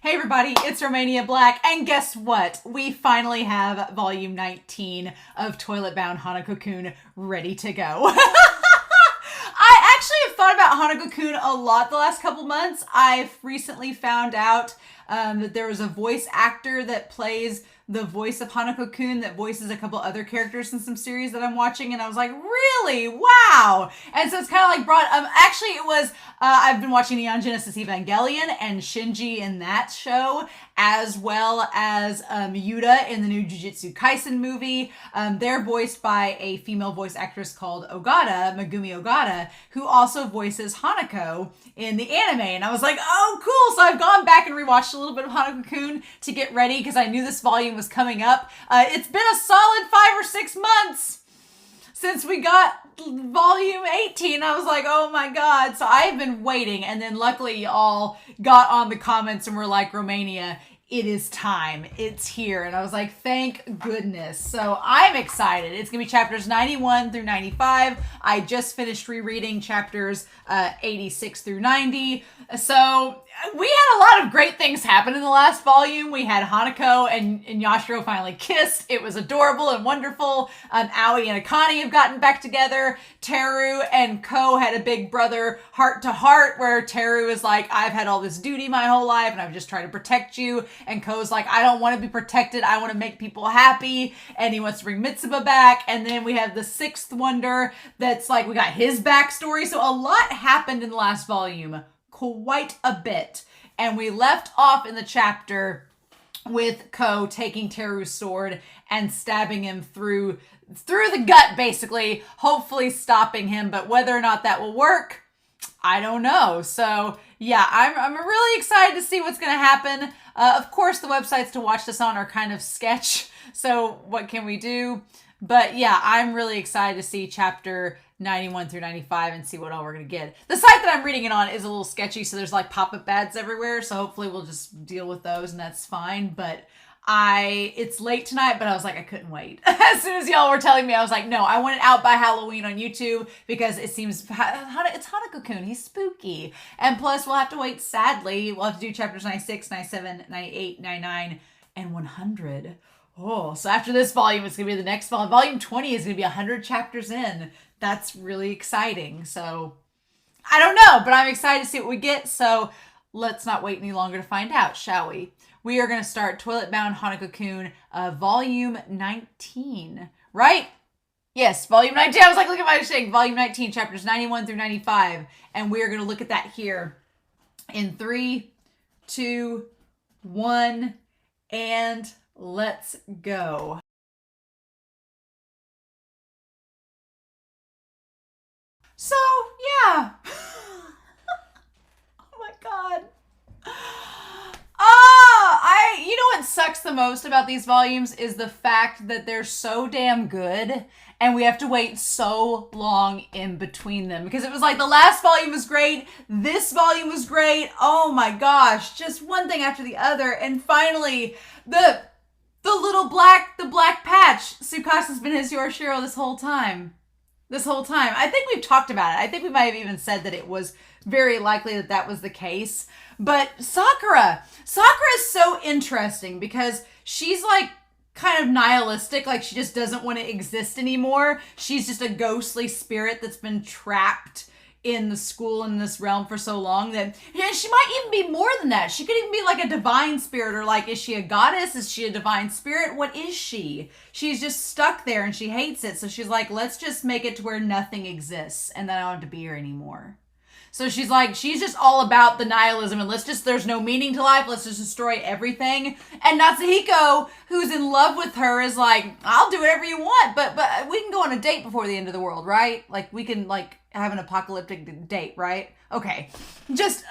Hey everybody, it's Romania Black, and guess what? We finally have volume 19 of Toilet Bound Hanako-Kun ready to go. I actually have thought about Hanako-Kun a lot the last couple months. I've recently found out that there was a voice actor that plays the voice of Hanako-Kun that voices a couple other characters in some series that I'm watching, and I was like, really? Wow! And so it's kind of like actually it was, I've been watching Neon Genesis Evangelion and Shinji in that show, as well as Yuta in the new Jujutsu Kaisen movie. They're voiced by a female voice actress called Ogata, Megumi Ogata, who also voices Hanako in the anime. And I was like, oh, cool. So I've gone back and rewatched a little bit of Hanako-Kun to get ready because I knew this volume was coming up. It's been a solid 5 or 6 months since we got volume 18. I was like, oh my God. So I've been waiting. And then luckily y'all got on the comments and were like, Romania, it is time. It's here. And I was like, thank goodness. So I'm excited. It's going to be chapters 91 through 95. I just finished rereading chapters 86 through 90. So we had a lot of great things happen in the last volume. We had Hanako and Yashiro finally kissed. It was adorable and wonderful. Aoi and Akane have gotten back together. Teru and Ko had a big brother heart to heart where Teru is like, I've had all this duty my whole life and I've just tried to protect you. And Ko's like, I don't want to be protected. I want to make people happy. And he wants to bring Mitsuba back. And then we have the sixth wonder that's like, we got his backstory. So a lot happened in the last volume. Quite a bit. And we left off in the chapter with Ko taking Teru's sword and stabbing him through the gut, basically, hopefully stopping him. But whether or not that will work, I don't know. So yeah, I'm really excited to see what's going to happen. Of course, the websites to watch this on are kind of sketch. So what can we do? But yeah, I'm really excited to see chapter 91 through 95 and see what all we're going to get. The site that I'm reading it on is a little sketchy, so there's like pop-up ads everywhere, so hopefully we'll just deal with those and that's fine. But it's late tonight, but I was like, I couldn't wait. As soon as y'all were telling me, I was like, no, I want it out by Halloween on YouTube because it seems, it's Hanako-Kun, he's spooky. And plus we'll have to wait, sadly, we'll have to do chapters 96, 97, 98, 99, and 100. Oh, so after this volume, it's going to be the next volume. Volume 20 is going to be 100 chapters in. That's really exciting. So I don't know, but I'm excited to see what we get. So let's not wait any longer to find out, shall we? We are going to start Toilet Bound Hanako-Kun, volume 19, right? Yes, volume 19. I was like, look at my saying, volume 19, chapters 91 through 95. And we are going to look at that here in 3, 2, 1, and let's go. So, yeah. Oh my God. You know what sucks the most about these volumes is the fact that they're so damn good and we have to wait so long in between them. Because it was like the last volume was great, this volume was great, oh my gosh, just one thing after the other. And finally, the black patch, Tsukasa's been his Yashiro this whole time. I think we've talked about it. I think we might have even said that it was very likely that that was the case. But Sakura is so interesting because she's like kind of nihilistic. Like she just doesn't want to exist anymore. She's just a ghostly spirit that's been trapped in the school in this realm for so long that she might even be more than that. She could even be like a divine spirit, or like, is she a goddess? Is she a divine spirit? What is she? She's just stuck there and she hates it. So she's like, let's just make it to where nothing exists and then I don't have to be here anymore. So she's like, she's just all about the nihilism and there's no meaning to life. Let's just destroy everything. And Natsuhiko, who's in love with her, is like, I'll do whatever you want, but we can go on a date before the end of the world, right? Like we can like have an apocalyptic date, right? Okay. Just,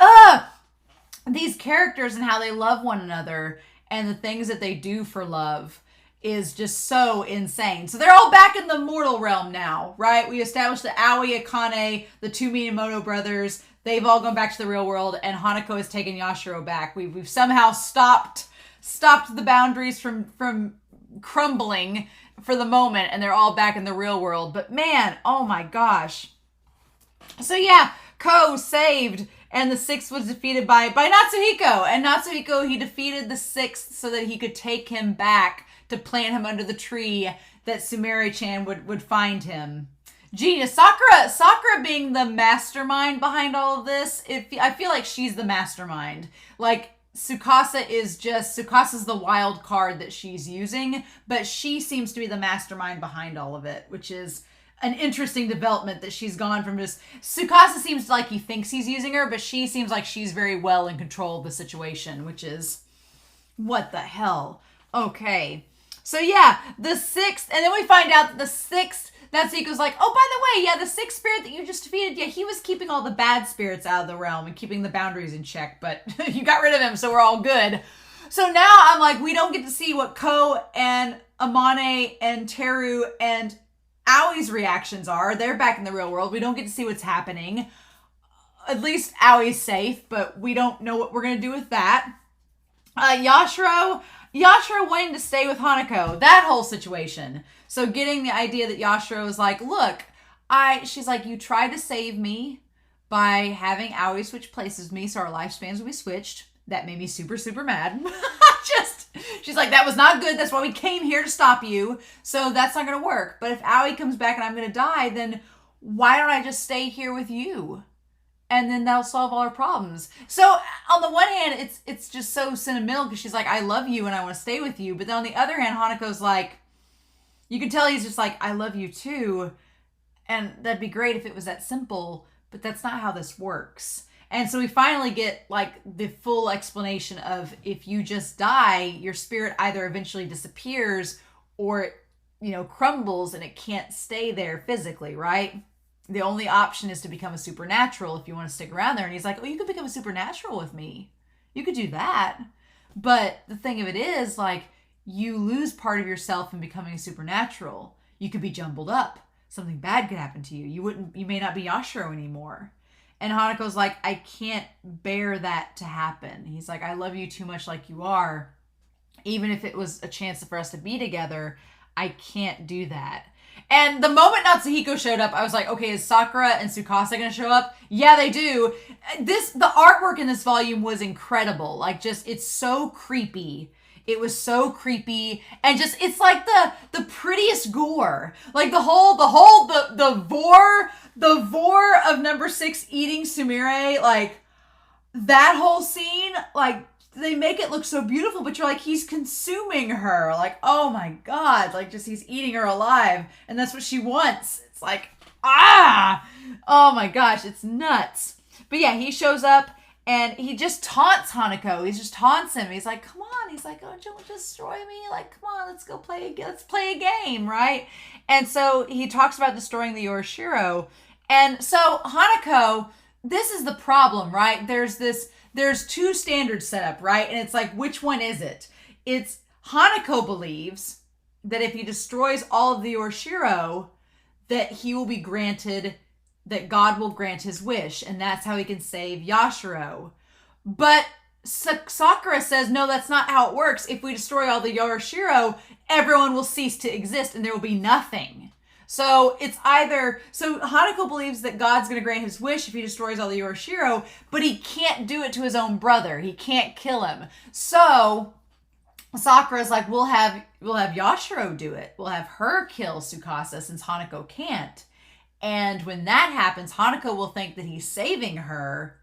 these characters and how they love one another and the things that they do for love is just so insane. So they're all back in the mortal realm now, right? We established that Aoi, Akane, the two Minamoto brothers, they've all gone back to the real world, and Hanako has taken Yashiro back. We've somehow stopped the boundaries from crumbling for the moment, and they're all back in the real world. But man, oh my gosh. So yeah, Ko saved And the 6th was defeated by Natsuhiko. And Natsuhiko, he defeated the 6th so that he could take him back to plant him under the tree that Sumire-chan would find him. Genius. Sakura being the mastermind behind all of this, I feel like she's the mastermind. Like, Tsukasa Tsukasa's the wild card that she's using, but she seems to be the mastermind behind all of it, which is an interesting development that she's gone from just... Tsukasa seems like he thinks he's using her, but she seems like she's very well in control of the situation, which is... What the hell? Okay. So yeah, the 6th... And then we find out that the 6th... Natsuhiko's like, oh, by the way, yeah, the 6th spirit that you just defeated, yeah, he was keeping all the bad spirits out of the realm and keeping the boundaries in check, but you got rid of him, so we're all good. So now I'm like, we don't get to see what Ko and Amane and Teru and Aoi's reactions are. They're back in the real world. We don't get to see what's happening. At least Aoi's safe, but we don't know what we're going to do with that. Yashiro wanting to stay with Hanako. That whole situation. So getting the idea that Yashiro was like, look, she's like, you tried to save me by having Aoi switch places with me so our lifespans would be switched. That made me super, super mad. She's like, that was not good. That's why we came here to stop you. So that's not going to work. But if Aoi comes back and I'm going to die, then why don't I just stay here with you? And then that'll solve all our problems. So on the one hand, it's just so sentimental because she's like, I love you and I want to stay with you. But then on the other hand, Hanako's like, you can tell he's just like, I love you too. And that'd be great if it was that simple, but that's not how this works. And so we finally get like the full explanation of if you just die, your spirit either eventually disappears or, crumbles and it can't stay there physically, right? The only option is to become a supernatural if you want to stick around there. And he's like, oh, you could become a supernatural with me. You could do that. But the thing of it is, like, you lose part of yourself in becoming a supernatural. You could be jumbled up. Something bad could happen to you. You may not be Yashiro anymore. And Hanako's like, I can't bear that to happen. He's like, I love you too much like you are. Even if it was a chance for us to be together, I can't do that. And the moment Natsuhiko showed up, I was like, okay, is Sakura and Tsukasa going to show up? Yeah, they do. The artwork in this volume was incredible. Like, just, it's so creepy. It was so creepy. And just, it's like the prettiest gore. Like, the vor of number 6 eating Sumire, like, that whole scene, like, they make it look so beautiful, but you're like, he's consuming her. Like, oh my God. Like, just he's eating her alive. And that's what she wants. It's like, oh my gosh, it's nuts. But yeah, he shows up and he just taunts Hanako. He just taunts him. He's like, come on. He's like, oh, don't destroy me. Like, come on, let's play a game, right? And so he talks about destroying the Yashiro. And so Hanako, this is the problem, right? There's 2 standards set up, right? And it's like, which one is it? It's Hanako believes that if he destroys all of the Yashiro, that he will be granted, that God will grant his wish. And that's how he can save Yashiro. But Sakura says, no, that's not how it works. If we destroy all the Yashiro, everyone will cease to exist and there will be nothing. So it's so Hanako believes that God's going to grant his wish if he destroys all the Yashiro, but he can't do it to his own brother. He can't kill him. So Sakura's like, we'll have Yashiro do it. We'll have her kill Tsukasa since Hanako can't. And when that happens, Hanako will think that he's saving her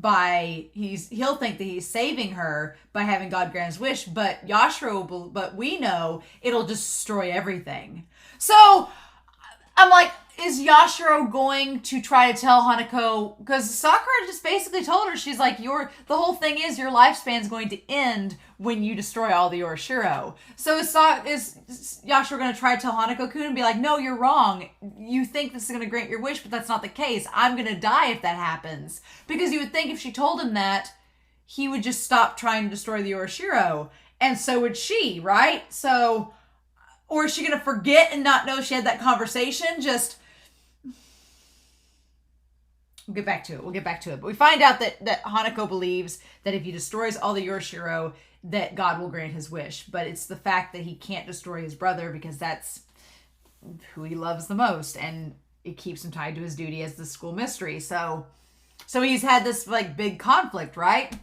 he'll think that he's saving her by having God grant his wish, but but we know it'll destroy everything. So I'm like, is Yashiro going to try to tell Hanako? Because Sakura just basically told her, she's like, the whole thing is your lifespan's going to end when you destroy all the Yashiro. So is Yashiro going to try to tell Hanako-Kun and be like, no, you're wrong. You think this is going to grant your wish, but that's not the case. I'm going to die if that happens. Because you would think if she told him that, he would just stop trying to destroy the Yashiro. And so would she, right? So... Or is she going to forget and not know she had that conversation? We'll get back to it. But we find out that Hanako believes that if he destroys all the Yashiro, that God will grant his wish. But it's the fact that he can't destroy his brother because that's who he loves the most. And it keeps him tied to his duty as the school mystery. So So he's had this like big conflict, right?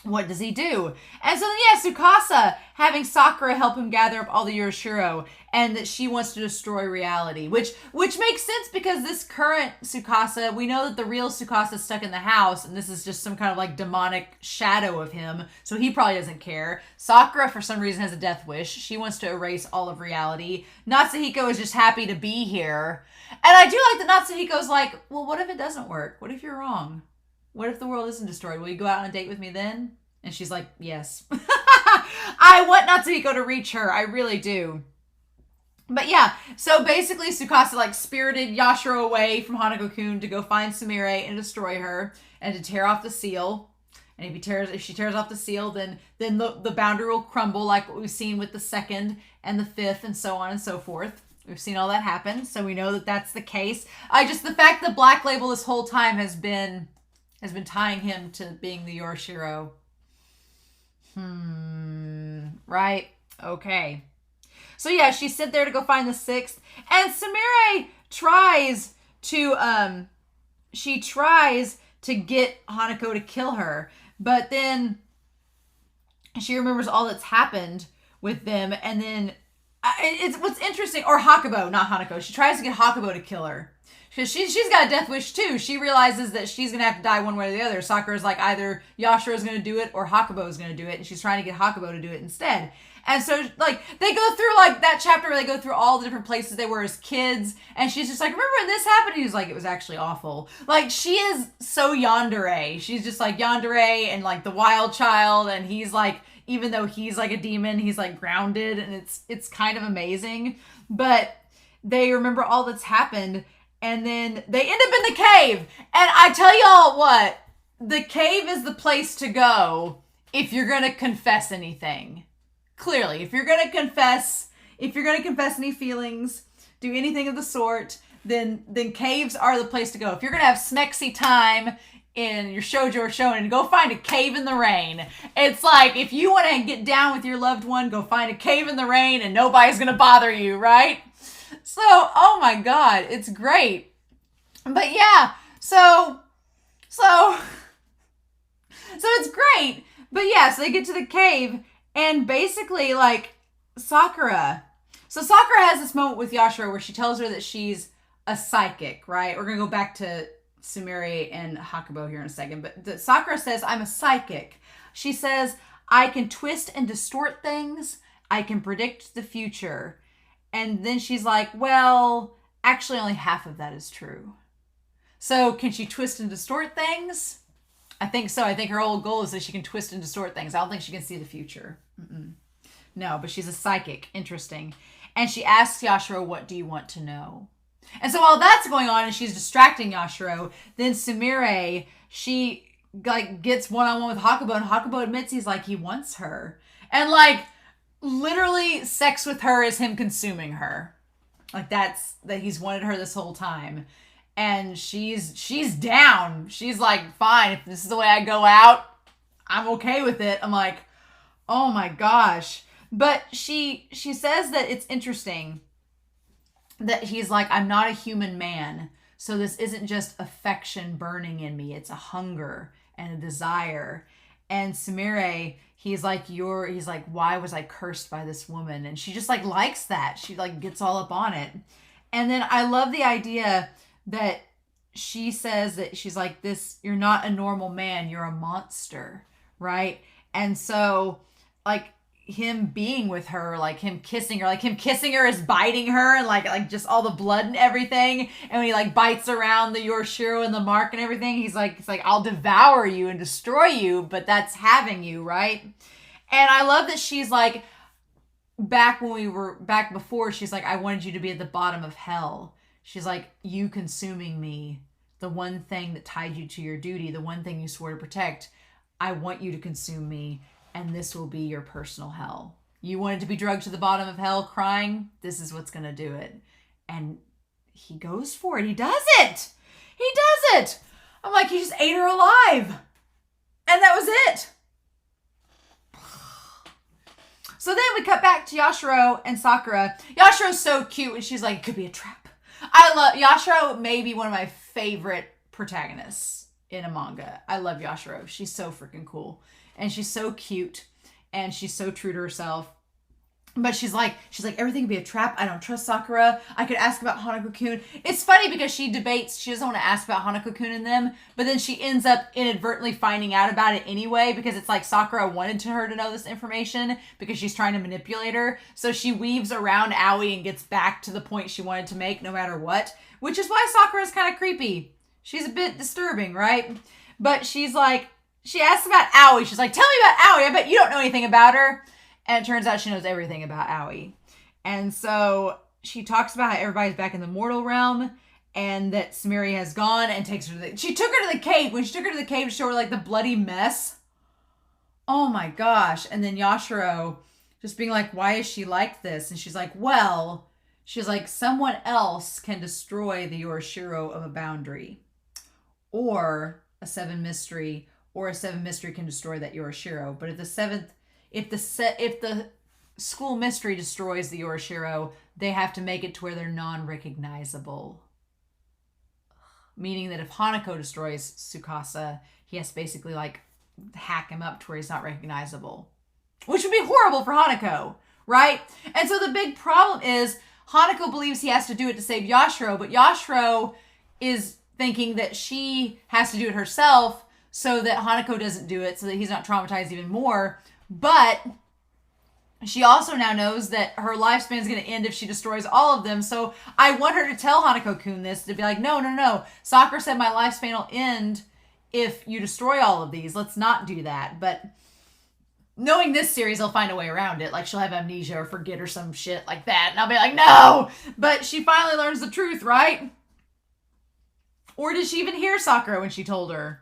What does he do? And so then, Tsukasa having Sakura help him gather up all the Yashiro, and that she wants to destroy reality, which makes sense because this current Tsukasa, we know that the real Tsukasa is stuck in the house, and this is just some kind of like demonic shadow of him, so he probably doesn't care. Sakura, for some reason, has a death wish. She wants to erase all of reality. Natsuhiko is just happy to be here. And I do like that Natsuhiko's like, well, what if it doesn't work? What if you're wrong? What if the world isn't destroyed? Will you go out on a date with me then? And she's like, yes. I want Natsuhiko to reach her. I really do. But yeah, so basically Tsukasa like spirited Yashiro away from Hanako-Kun to go find Sumire and destroy her and to tear off the seal. And if she tears off the seal, then the boundary will crumble like what we've seen with the 2nd and the 5th and so on and so forth. We've seen all that happen, so we know that that's the case. The fact that Black Label this whole time has been tying him to being the Yashiro. Right? Okay. So yeah, she's sent there to go find the 6th. And Sumire tries to get Hanako to kill her. But then she remembers all that's happened with them. And then it's what's interesting, or Hakubo, not Hanako. She tries to get Hakubo to kill her. Because she's got a death wish too. She realizes that she's going to have to die one way or the other. Sakura's like either Yashiro's going to do it or Hakubo's going to do it. And she's trying to get Hakubo to do it instead. And so like they go through like that chapter where they go through all the different places they were as kids. And she's just like, remember when this happened? He's like, it was actually awful. Like she is so yandere. She's just like yandere and like the wild child. And he's like, even though he's like a demon, he's like grounded. And it's kind of amazing. But they remember all that's happened. And then they end up in the cave. And I tell y'all what, the cave is the place to go if you're going to confess anything. Clearly, if you're going to confess any feelings, do anything of the sort, then caves are the place to go. If you're going to have smexy time in your shoujo or shonen, go find a cave in the rain. It's like, if you want to get down with your loved one, go find a cave in the rain and nobody's going to bother you, right? So, oh my God, it's great. But yeah, so it's great. But yeah, so they get to the cave and basically like Sakura. So Sakura has this moment with Yashiro where she tells her that she's a psychic, right? We're going to go back to Sumire and Hakubo here in a second. But Sakura says, I'm a psychic. She says, I can twist and distort things. I can predict the future. And then she's like, well, actually only half of that is true. So can she twist and distort things? I think so. I think her whole goal is that she can twist and distort things. I don't think she can see the future. No, but she's a psychic. Interesting. And she asks Yashiro, what do you want to know? And so while that's going on and she's distracting Yashiro, then Sumire, she like gets one-on-one with Hakubo, and Hakubo admits he's like, he wants her. And like, literally sex with her is him consuming her. Like that he's wanted her this whole time. And she's down. She's like, fine, if this is the way I go out, I'm okay with it. I'm like, oh my gosh. But she says that it's interesting that he's like, I'm not a human man. So this isn't just affection burning in me. It's a hunger and a desire. And Sumire, he's like, why was I cursed by this woman? And she just like likes that. She like gets all up on it. And then I love the idea that she says that she's like, you're not a normal man, you're a monster, right? And so like him being with her, like him kissing her is biting her, and like just all the blood and everything. And when he like bites around the Yashiro and the mark and everything, it's like, I'll devour you and destroy you, but that's having you, right? And I love that she's like, back before, she's like, I wanted you to be at the bottom of hell. She's like, you consuming me, the one thing that tied you to your duty, the one thing you swore to protect, I want you to consume me, and this will be your personal hell. You wanted to be drugged to the bottom of hell crying? This is what's going to do it. And he goes for it. He does it. He does it. I'm like, he just ate her alive. And that was it. So then we cut back to Yashiro and Sakura. Yashiro's so cute, and she's like, it could be a trap. I love Yashiro, maybe one of my favorite protagonists in a manga. I love Yashiro. She's so freaking cool. And she's so cute. And she's so true to herself. But she's like, everything could be a trap. I don't trust Sakura. I could ask about Hanako-Kun. It's funny because she debates, she doesn't want to ask about Hanako-Kun and them, but then she ends up inadvertently finding out about it anyway, because it's like Sakura wanted her to know this information because she's trying to manipulate her. So she weaves around Aoi and gets back to the point she wanted to make no matter what, which is why Sakura's kind of creepy. She's a bit disturbing, right? But she's like, she asks about Aoi. She's like, tell me about Aoi. I bet you don't know anything about her. And it turns out she knows everything about Aoi. And so she talks about how everybody's back in the mortal realm and that Sumire has gone and takes her to she took her to the cave. When she took her to the cave to show her like the bloody mess. Oh my gosh. And then Yashiro just being like, why is she like this? And she's like, well, she's like, someone else can destroy the Yashiro of a boundary. Or a 7 mystery. Or a 7 mystery can destroy that Yashiro. But if the school mystery destroys the Yashiro, they have to make it to where they're non-recognizable. Meaning that if Hanako destroys Tsukasa, he has to basically like hack him up to where he's not recognizable. Which would be horrible for Hanako, right? And so the big problem is Hanako believes he has to do it to save Yashiro, but Yashiro is thinking that she has to do it herself so that Hanako doesn't do it, so that he's not traumatized even more. But she also now knows that her lifespan is going to end if she destroys all of them. So I want her to tell Hanako-Kun this, to be like, no. Sakura said my lifespan will end if you destroy all of these. Let's not do that. But knowing this series, I'll find a way around it. Like she'll have amnesia or forget or some shit like that. And I'll be like, no. But she finally learns the truth, right? Or did she even hear Sakura when she told her?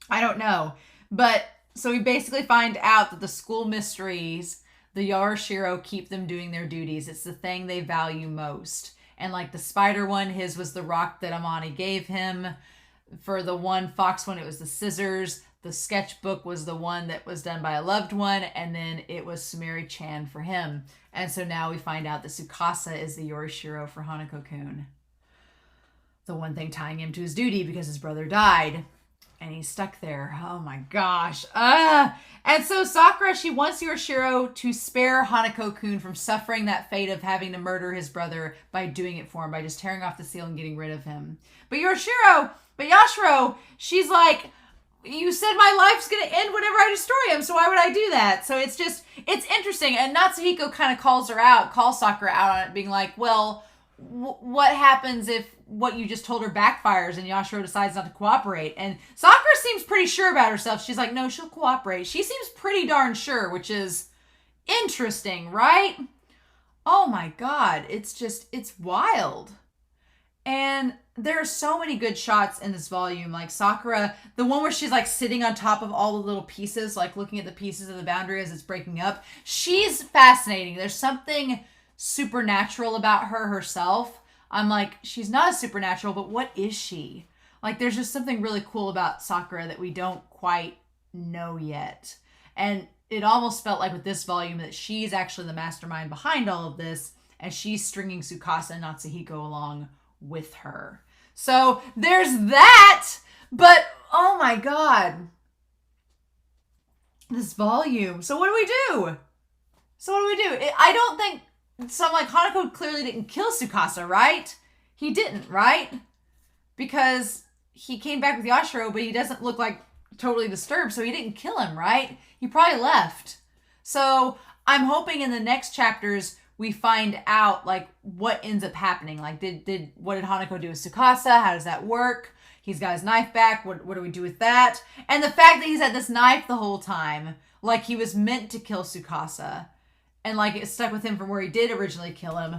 I don't know. But so we basically find out that the school mysteries, the Yashiro keep them doing their duties. It's the thing they value most. And like the spider one, his was the rock that Amani gave him. For the one fox one, it was the scissors. The sketchbook was the one that was done by a loved one. And then it was Sumire-chan for him. And so now we find out that Tsukasa is the Yashiro for Hanako-Kun. The one thing tying him to his duty because his brother died. And he's stuck there. Oh my gosh. And so Sakura, she wants Yashiro to spare Hanako-Kun from suffering that fate of having to murder his brother by doing it for him, by just tearing off the seal and getting rid of him. But Yashiro, she's like, you said my life's going to end whenever I destroy him, so why would I do that? So it's interesting. And Natsuhiko kind of calls Sakura out on it, being like, well, what happens if what you just told her backfires and Yashiro decides not to cooperate? And Sakura seems pretty sure about herself. She's like, no, she'll cooperate. She seems pretty darn sure, which is interesting, right? Oh my God. It's wild. And there are so many good shots in this volume. Like Sakura, the one where she's like sitting on top of all the little pieces, like looking at the pieces of the boundary as it's breaking up. She's fascinating. There's something supernatural about her herself. I'm like, she's not a supernatural, but what is she? Like, there's just something really cool about Sakura that we don't quite know yet. And it almost felt like with this volume that she's actually the mastermind behind all of this, and she's stringing Tsukasa and Natsuhiko along with her. So there's that, but oh my God. This volume. So what do we do? I don't think... So I'm like, Hanako clearly didn't kill Tsukasa, right? He didn't, right? Because he came back with Yashiro, but he doesn't look like totally disturbed, so he didn't kill him, right? He probably left. So I'm hoping in the next chapters we find out like what ends up happening. Like what did Hanako do with Tsukasa? How does that work? He's got his knife back. What do we do with that? And the fact that he's had this knife the whole time, like he was meant to kill Tsukasa. And like it stuck with him from where he did originally kill him.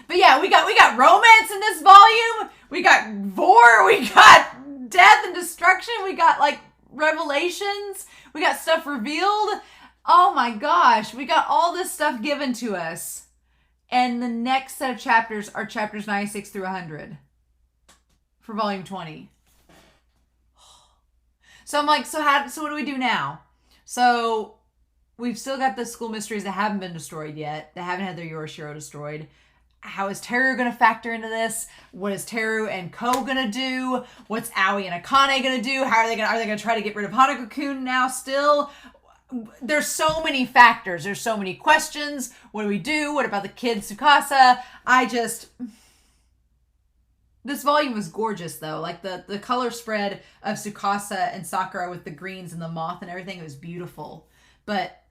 But yeah, we got romance in this volume. We got vor. We got death and destruction. We got like revelations. We got stuff revealed. Oh my gosh. We got all this stuff given to us. And the next set of chapters are chapters 96 through 100 for volume 20. So I'm like, so what do we do now? So we've still got the school mysteries that haven't been destroyed yet, that haven't had their Yashiro destroyed. How is Teru going to factor into this? What is Teru and Ko going to do? What's Aoi and Akane going to do? Are they going to try to get rid of Hanako-Kun now still? There's so many factors. There's so many questions. What do we do? What about the kid Tsukasa? This volume was gorgeous though. Like the color spread of Tsukasa and Sakura with the greens and the moth and everything, it was beautiful. But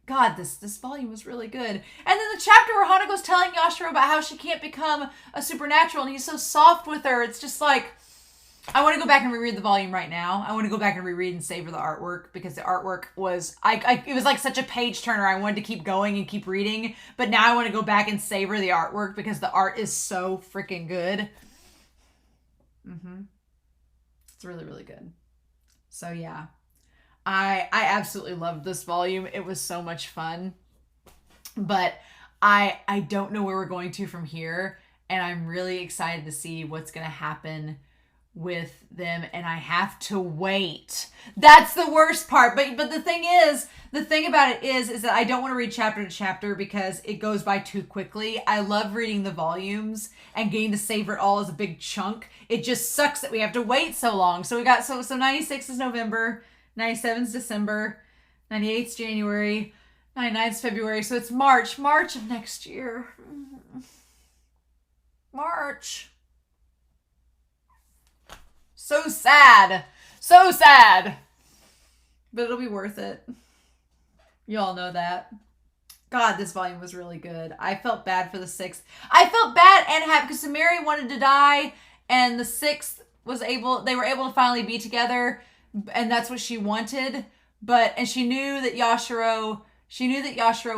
God, this volume was really good. And then the chapter where Hanako's telling Yashiro about how she can't become a supernatural and he's so soft with her. It's just like, I want to go back and reread the volume right now. I want to go back and reread and savor the artwork because the artwork was, it was like such a page turner. I wanted to keep going and keep reading, but now I want to go back and savor the artwork because the art is so freaking good. It's really, really good. So yeah, I absolutely loved this volume. It was so much fun, but I don't know where we're going to from here. And I'm really excited to see what's going to happen with them, and I have to wait. That's the worst part. But the thing about it is that I don't want to read chapter to chapter because it goes by too quickly. I love reading the volumes and getting to savor it all as a big chunk. It just sucks that we have to wait so long. So we got so 96 is November, 97 is December, 98 is January, 99 is February. So it's March of next year. March. So sad. So sad. But it'll be worth it. You all know that. God, this volume was really good. I felt bad for the 6th. I felt bad and happy because Sumire wanted to die and the 6th they were able to finally be together and that's what she wanted. And she knew that Yashiro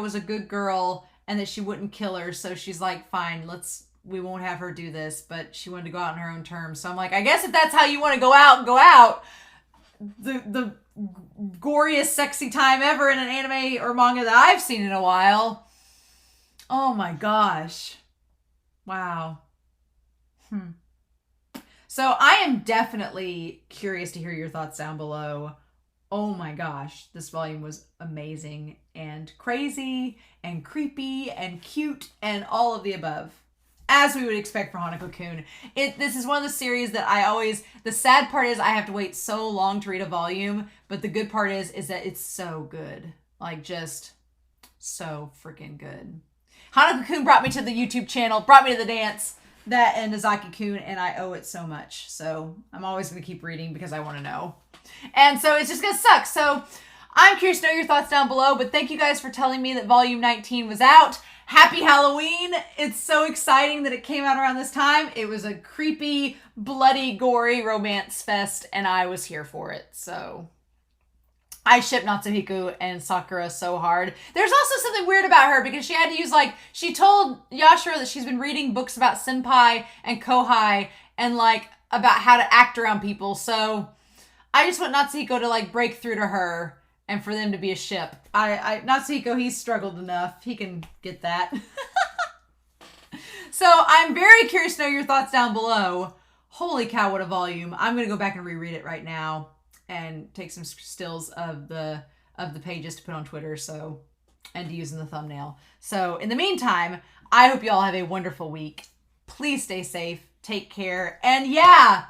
was a good girl and that she wouldn't kill her. So she's like, fine, we won't have her do this, but she wanted to go out on her own terms. So I'm like, I guess if that's how you want to go out, go out. The goriest, sexy time ever in an anime or manga that I've seen in a while. Oh my gosh. Wow. So I am definitely curious to hear your thoughts down below. Oh my gosh, this volume was amazing and crazy and creepy and cute and all of the above. As we would expect for Hanako-Kun. This is one of the series that the sad part is I have to wait so long to read a volume, but the good part is that it's so good. Like, just so freaking good. Hanako-Kun brought me to the YouTube channel, brought me to the dance, that and Nozaki-kun, and I owe it so much. So I'm always going to keep reading because I want to know. And so it's just going to suck. So I'm curious to know your thoughts down below, but thank you guys for telling me that volume 19 was out. Happy Halloween. It's so exciting that it came out around this time. It was a creepy, bloody, gory romance fest, and I was here for it. So I ship Natsuhiko and Sakura so hard. There's also something weird about her because she had to use, she told Yashiro that she's been reading books about senpai and kohai and, about how to act around people. So I just want Natsuhiko to, break through to her and for them to be a ship. Natsuhiko, he's struggled enough. He can get that. So I'm very curious to know your thoughts down below. Holy cow, what a volume. I'm going to go back and reread it right now and take some stills of the pages to put on Twitter and to use in the thumbnail. So in the meantime, I hope you all have a wonderful week. Please stay safe. Take care. And yeah,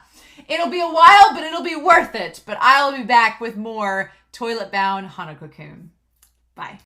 it'll be a while, but it'll be worth it. But I'll be back with more Toilet Bound Hanako-Kun. Bye.